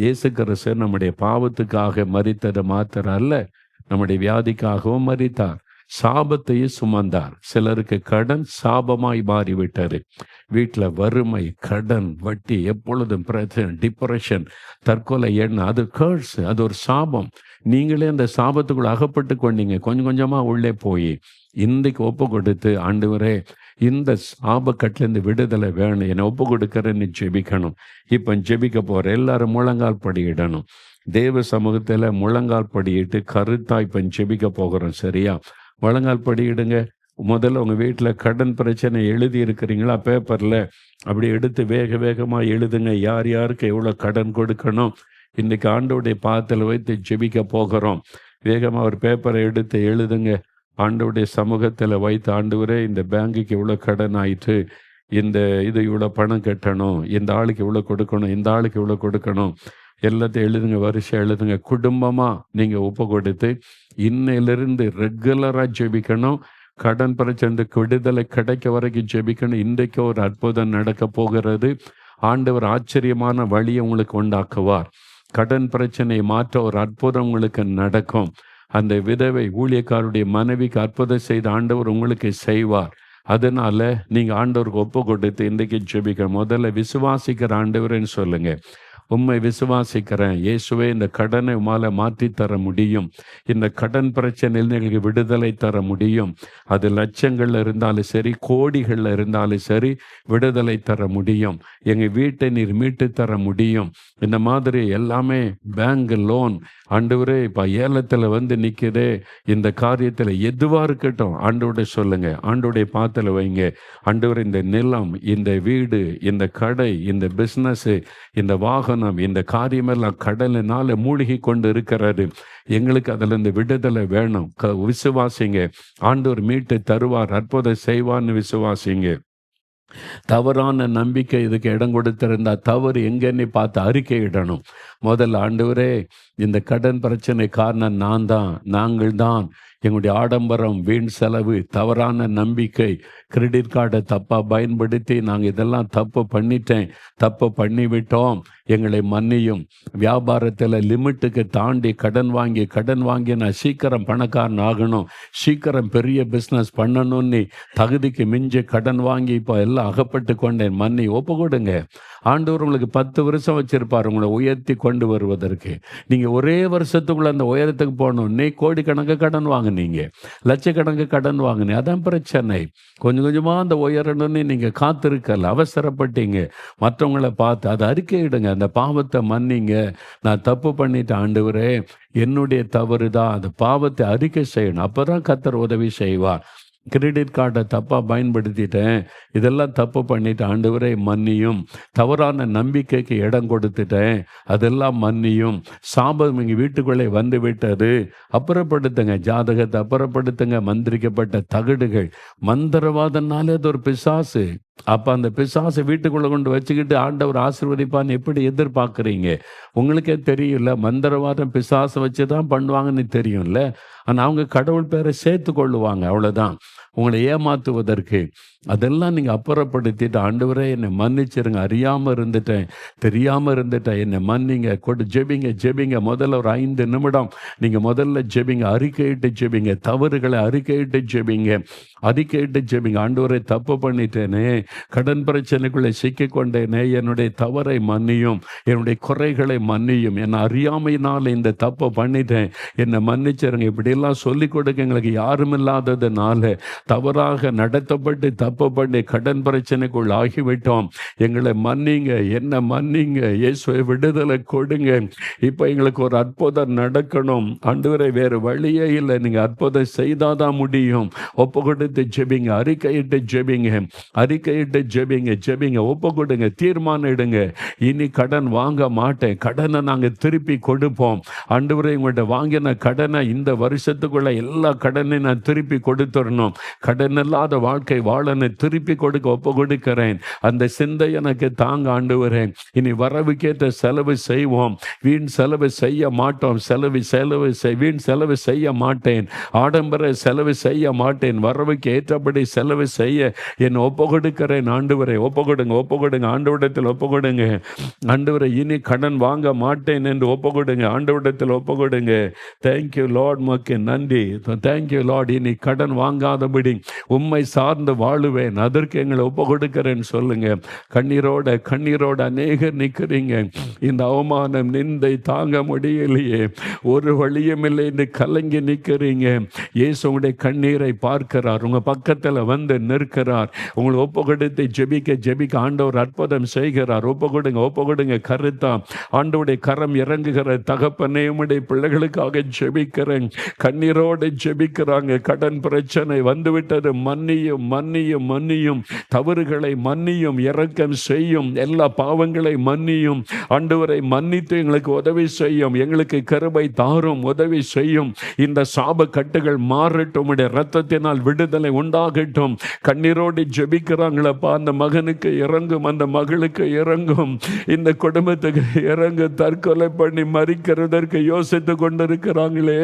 இயேசு கிறிஸ்து நம்முடைய பாவத்துக்காக மரித்தது மாத்திரம் அல்ல, நம்முடைய வியாதிக்காகவும் மரித்தார். சாபத்தையும் சுமந்தார். சிலருக்கு கடன் சாபமாய் மாறிவிட்டது. வீட்டில் வறுமை, கடன், வட்டி, எப்பொழுதும் பிரச்சனை, டிப்ரெஷன், தற்கொலை எண்ணம், அது கர்ஸ், அது ஒரு சாபம். நீங்களே அந்த சாபத்துக்குள்ள அகப்பட்டு கொண்டீங்க. கொஞ்சம் கொஞ்சமா உள்ளே போய் இன்றைக்கு ஒப்பு கொடுத்து, ஆண்டவரே இந்த சாபக்கட்டிலேருந்து விடுதலை வேணும், என்னை ஒப்பு கொடுக்கறேன்னு ஜெபிக்கணும். இப்போ ஜெபிக்க போற எல்லாரும் முழங்கால் படியிடணும். தேவ சமூகத்தில் முழங்கால் படியிட்டு கருத்தாய் இப்போ ஜெபிக்க போகிறோம். சரியா? முழங்கால் படியிடுங்க. முதல்ல உங்கள் வீட்டில் கடன் பிரச்சனை எழுதி இருக்கிறீங்களா? பேப்பரில் அப்படி எடுத்து வேக வேகமாக எழுதுங்க. யார் யாருக்கு எவ்வளோ கடன் கொடுக்கணும், இன்றைக்கி ஆண்டவருடைய பாதத்தில் வைத்து ஜெபிக்க போகிறோம். வேகமாக ஒரு பேப்பரை எடுத்து எழுதுங்க. ஆண்டவருடைய சமூகத்தில் வைத்து, ஆண்டவரே இந்த பேங்குக்கு இவ்வளோ கடன் ஆயிட்டு, இந்த இது இவ்வளோ பணம் கட்டணும், இந்த ஆளுக்கு இவ்வளோ கொடுக்கணும், இந்த ஆளுக்கு இவ்வளோ கொடுக்கணும், எல்லாத்தையும் எழுதுங்க. வரிசை எழுதுங்க. குடும்பமாக நீங்கள் ஒப்பு கொடுத்து இன்னையிலிருந்து ரெகுலராக ஜெபிக்கணும். கடன் பிரச்சனை விடுதலை கிடைக்க வரைக்கும் ஜெபிக்கணும். இன்றைக்கு ஒரு அற்புதம் நடக்க போகிறது. ஆண்டவர் ஆச்சரியமான வழியை உங்களுக்கு உண்டாக்குவார். கடன் பிரச்சனையை மாற்ற ஒரு அற்புதம் உங்களுக்கு நடக்கும். அந்த விதவை ஊழியக்காருடைய மனைவிக்கு அற்புதம் செய்த ஆண்டவர் உங்களுக்கு செய்வார். அதனால நீங்கள் ஆண்டவருக்கு ஒப்பு கொடுத்து இன்றைக்கு ஜெபிக்க. முதல்ல விசுவாசிக்கிற ஆண்டவரேன்னு சொல்லுங்க. உம்மை விசுவாசிக்கிறேன் இயேசுவே, இந்த கடனை உம்மால மாற்றி தர முடியும். இந்த கடன் பிரச்சனையில் எங்களுக்கு விடுதலை தர முடியும். அது லட்சங்கள்ல இருந்தாலும் சரி, கோடிகளில் இருந்தாலும் சரி, விடுதலை தர முடியும். எங்கள் வீட்டை நீர் மீட்டு தர முடியும். இந்த மாதிரி எல்லாமே பேங்க் லோன், ஆண்டவரே இப்போ ஏலத்தில் வந்து நிற்குதே, இந்த காரியத்தில் எதுவாக இருக்கட்டும் ஆண்டவருடைய சொல்லுங்க. ஆண்டவருடைய பாத்தில் வைங்க. ஆண்டவர் இந்த நிலம், இந்த வீடு, இந்த கடை, இந்த பிஸ்னஸ்ஸு, இந்த வாகனம், இந்த காரியமெல்லாம் கடலினால மூழ்கி கொண்டு இருக்கிறது. எங்களுக்கு அதிலிருந்து விடுதலை வேணும். விசுவாசிங்க. ஆண்டவர் மீட்டு தருவார், அற்புதம் செய்வார்னு விசுவாசிங்க. தவறான நம்பிக்கை இதுக்கு இடம் கொடுத்திருந்தா தவறு எங்கன்னு பார்த்து அறிக்கையிடணும். முதல்ல, ஆண்டவரே இந்த கடன் பிரச்சனை காரணம் நாங்கள் தான். எங்களுடைய ஆடம்பரம், வீண் செலவு, தவறான நம்பிக்கை, கிரெடிட் கார்டை தப்பாக பயன்படுத்தி நாங்கள் இதெல்லாம் தப்பு பண்ணிவிட்டோம், எங்களை மன்னியும். வியாபாரத்தில் லிமிட்டுக்கு தாண்டி கடன் வாங்கி நான் சீக்கிரம் பணக்காரன் ஆகணும், சீக்கிரம் பெரிய பிஸ்னஸ் பண்ணணும்னு தகுதிக்கு மிஞ்சி கடன் வாங்கி இப்போ எல்லாம் அகப்பட்டு கொண்டேன், மன்னி. ஒப்பு கொடுங்க. ஆண்டவர் உங்களுக்கு 10 வருஷம் வச்சிருப்பார் உங்களை உயர்த்தி கொண்டு வருவதற்கு. நீங்கள் ஒரே வருஷத்துக்குள்ள அந்த உயரத்துக்கு போகணும். நீ கோடிக்கணக்கு கடன் வாங்கினீங்க, லட்சக்கணக்கு கடன் வாங்கினீங்க, அதான் பிரச்சனை. கொஞ்சம் கொஞ்சமாக அந்த உயரணும்னு நீங்கள் காத்திருக்கல, அவசரப்பட்டீங்க. மற்றவங்களை பார்த்து அதை அறிக்கையிடுங்க. அந்த பாவத்தை மன்னிங்க. நான் தப்பு பண்ணிட்டேன் ஆண்டவரே, என்னுடைய தவறு தான். அந்த பாவத்தை அறிக்கை செய்யணும். அப்போ தான் கர்த்தர் உதவி செய்வார். கிரெடிட் கார்டை தப்பாக பயன்படுத்திட்டேன், இதெல்லாம் தப்பு பண்ணிட்டு ஆண்டவரே மன்னியும். தவறான நம்பிக்கைக்கு இடம் கொடுத்துட்டேன், அதெல்லாம் மன்னியும். சாபம் இங்கே வீட்டுக்குள்ளே வந்து விட்டது, அப்புறப்படுத்துங்க. ஜாதகத்தை அப்புறப்படுத்துங்க. மந்திரிக்கப்பட்ட தகடுகள், மந்திரவாதனாலே அது ஒரு பிசாசு. அப்போ அந்த பிசாசை வீட்டுக்குள்ளே கொண்டு வச்சுக்கிட்டு ஆண்டவர் ஆசீர்வதிப்பான்னு எப்படி எதிர்பார்க்குறீங்க? உங்களுக்கே தெரியும்ல, மந்திரவாதம் பிசாசை வச்சு தான் பண்ணுவாங்கன்னு தெரியும்ல. ஆனால் அவங்க கடவுள் பேரை சேர்த்து கொள்ளுவாங்க, அவ்வளோதான், உங்களை ஏமாற்றுவதற்கு. அதெல்லாம் நீங்கள் அப்புறப்படுத்திட்டு, ஆண்டவரே என்னை மன்னிச்சிருங்க, அறியாமல் இருந்துட்டேன், தெரியாமல் இருந்துட்டேன், என்னை மன்னிங்க. ஜெபிங்க. முதல்ல ஒரு 5 நிமிடம் நீங்கள் முதல்ல ஜெபிங்க. அறிக்கையிட்டு ஜெபிங்க. தவறுகளை அறிக்கையிட்டு ஜெபிங்க. ஆண்டவரே தப்பு பண்ணிட்டேனே, கடன் பிரச்சனைக்குள்ளே சிக்கிக்கொண்டேனே, என்னுடைய தவறை மன்னியும், என்னுடைய குறைகளை மன்னியும், என்னை அறியாமையினால் இந்த தப்பை பண்ணிட்டேன், என்னை மன்னிச்சிருங்க. இப்படியெல்லாம் சொல்லிக் கொடுக்க எங்களுக்கு யாரும் இல்லாததுனால தவறாக நடத்தப்பட்டு தப்பு பண்ணி கடன் பிரச்சனைக்குள் ஆகிவிட்டோம். எங்களை மன்னிங்க, என்ன மன்னிங்க. இயேசுவை விடுதலை கொடுங்க. இப்போ எங்களுக்கு ஒரு அற்புதம் நடக்கணும் ஆண்டவரே, வேறு வழியே இல்லை. நீங்கள் அற்புதம் செய்தாதான் முடியும். ஒப்பு கொடுத்து ஜெபிங்க. அறிக்கையிட்டு ஜெபிங்க. ஒப்பு கொடுங்க. தீர்மானம் எடுங்க. இனி கடன் வாங்க மாட்டேன், கடனை நாங்கள் திருப்பி கொடுப்போம். ஆண்டவரே, உங்கள்கிட்ட வாங்கின கடனை இந்த வருஷத்துக்குள்ள எல்லா கடனையும் நான் திருப்பி கொடுத்துடணும். கடன் இல்லாத வாழ்க்கை வாழனை திருப்பி கொடுக்க ஒப்பு கொடுக்கிறேன். அந்த சிந்தை எனக்கு தாங்க ஆண்டவரே. இனி வரவுக்கேற்ற செலவு செய்வோம், வீண் செலவு செய்ய மாட்டோம். வீண் செலவு செய்ய மாட்டேன், ஆடம்பர செலவு செய்ய மாட்டேன். வரவுக்கு ஏற்றபடி செலவு செய்ய என் ஒப்பு கொடுக்கிறேன். ஆண்டவரை ஒப்பு கொடுங்க ஆண்டவரிடத்தில் ஒப்பு கொடுங்க. ஆண்டவரை இனி கடன் வாங்க மாட்டேன் என்று ஒப்பு கொடுங்க. ஆண்டவரிடத்தில் ஒப்பு கொடுங்க. தேங்க்யூ லார்ட், மக்கு நன்றி. Thank you Lord. இனி கடன் வாங்காதபடி உம்மை சார்ந்து வாழுவேன், அதற்கு எங்களை ஒப்பு கொடுக்கிறேன்னு சொல்லுங்க. கண்ணீரோட அநேகர் நிற்கிறீங்க. இந்த அவமானம் நிந்தை தாங்க முடியலையே, ஒரு வழியும் இல்லை என்று கலங்கி நிற்கிறீங்க. இயேசு உங்களுடைய கண்ணீரை பார்க்கிறார், உங்க பக்கத்தில் வந்து நிற்கிறார். உங்களை ஒப்பு கொடுத்து ஜெபிக்க ஆண்டவர் அற்புதம் செய்கிறார். ஒப்பு கொடுங்க கருத்தா. ஆண்டவருடைய கரம் இறங்குகிற தகப்பனே, உம்முடைய பிள்ளைகளுக்காக ஜெபிக்கிறேன். கண்ணீரோடு ஜெபிக்கிறாங்க. கடன் பிரச்சனை வந்துவிட்டது, மன்னியும் தவறுகளை மன்னியும், இரக்கம் செய்யும், எல்லா பாவங்களை மன்னியும். ஆண்டவரை மன்னித்து எங்களுக்கு உதவி செய்யும், எங்களுக்கு கிருபை தாரும், உதவி செய்யும். இந்த சாப கட்டுகள் மாறட்டும், இரத்தத்தினால் விடுதலை உண்டாகட்டும். கண்ணீரோடு ஜெபிக்கிறாங்களப்பா. அந்த மகனுக்கு இறங்கும், அந்த மகளுக்கு இறங்கும், இந்த குடும்பத்துக்கு இறங்கு. தற்கொலை பண்ணி மறிக்கிறதற்கு யோசித்து கொண்டிருக்கிறாங்களே,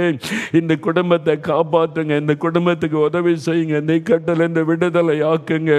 இந்த குடும்பத்தை காப்பாற்றுங்க, இந்த குடும்பத்துக்கு உதவி செய்யுங்க, நீக்கட்டல் இந்த விடுதலை ஆக்குங்க.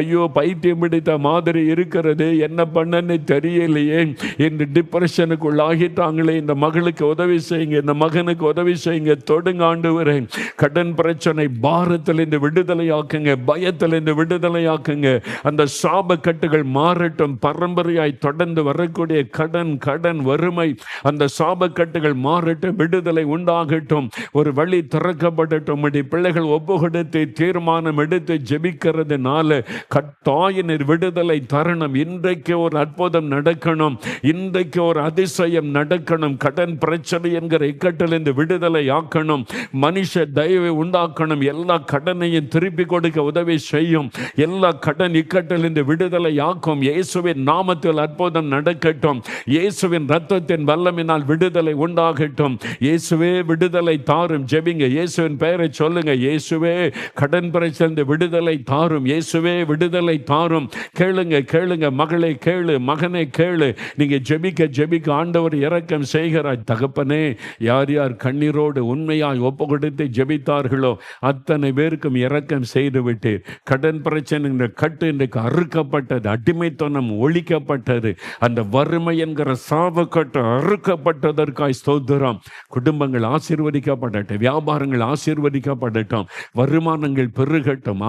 ஐயோ, பைத்தியம் பிடித்த மாதிரி இருக்கிறது, என்ன பண்ணன்னு தெரியலையே என்று டிப்ரெஷனுக்குள் ஆகிட்டாங்களே, இந்த மகளுக்கு உதவி செய்யுங்க, இந்த மகனுக்கு உதவி செய்யுங்க. தொடுங்க ஆண்டவரே. கடன் பிரச்சனை பாரத்தில் இந்த விடுதலை ஆக்குங்க, பயத்தில் இந்த விடுதலை ஆக்குங்க. அந்த சாப கட்டுகள் மாறட்டும். பரம்பரையாய் தொடர்ந்து வரக்கூடிய கடன் வறுமை, அந்த சாப கட்டுகள் மாறட்டும், விடுதலை உண்டாகட்டும், ஒரு வழி திறக்கப்படட்டும். பிள்ளைகள் ஒப்பு கொடுத்து தீர்மானம் எடுத்து ஜெபிக்கிறதுனால கட்டாய விடுதலை தரணும். இன்றைக்கு ஒரு அற்புதம் நடக்கணும், இன்றைக்கு ஒரு அதிசயம் நடக்கணும். கடன் பிரச்சனை என்கிற இக்கட்டில் இந்த விடுதலை ஆக்கணும், மனுஷ தயவை உண்டாக்கணும். எல்லா கடனையும் திருப்பி கொடுக்க உதவி செய்யும், எல்லா கடன் இக்கட்டில் இந்த விடுதலை ஆக்கும். இயேசுவின் நாமத்தில் அற்புதம் நடக்கட்டும், இயேசுவின் இரத்தத்தின் வல்லமையினால் விடுதலை உண்டாகட்டும். இயேசுவே விடுதலை தாரும். ஜெபிங்க, இயேசுவின் பெயரை சொல்லுங்க. இயேசுவே கடன் பிரச்சனை விடுதலை தாரும், இயேசுவே விடுதலை தாரும். கேளுங்க மகளே, கேளு மகனை, கேளு. நீங்க ஜெபிக்க ஆண்டவர் இரக்கம் செய்கிறார். தகப்பனே, யார் கண்ணீரோடு உண்மையாய் ஒப்பு கொடுத்து ஜெபித்தார்களோ அத்தனை பேருக்கும் இரக்கம் செய்து விட்டீர். கடன் பிரச்சனை கட்டு இன்றைக்கு அறுக்கப்பட்டது, அடிமைத்தனம் ஒழிக்கப்பட்டது, அந்த வறுமை என்கிற சாபக்கட்டு அறுக்கப்பட்டதற்காய் ஸ்தோத்திரம். குடும்பங்கள் ஆசீர்வதிக்கப்படட்டும், வியாபாரங்கள் ஆசீர்வதிக்கப்படட்டும், வருமானங்கள் பெருகட்டும்.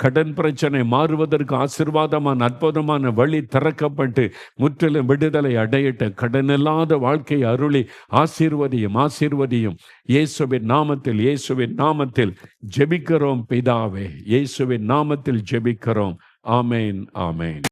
கடன் பிரச்சனை மாறுவதற்கு ஆசீர்வாதமான அற்புதமான வழி திறக்கப்பட்டு முற்றிலும் விடுதலை அடையட்டும். கடன் இல்லாத வாழ்க்கை அருளி ஆசீர்வதியும். இயேசுவின் நாமத்தில் ஜெபிக்கிறோம் பிதாவே, இயேசுவின் நாமத்தில் ஜெபிக்கிறோம். ஆமேன்.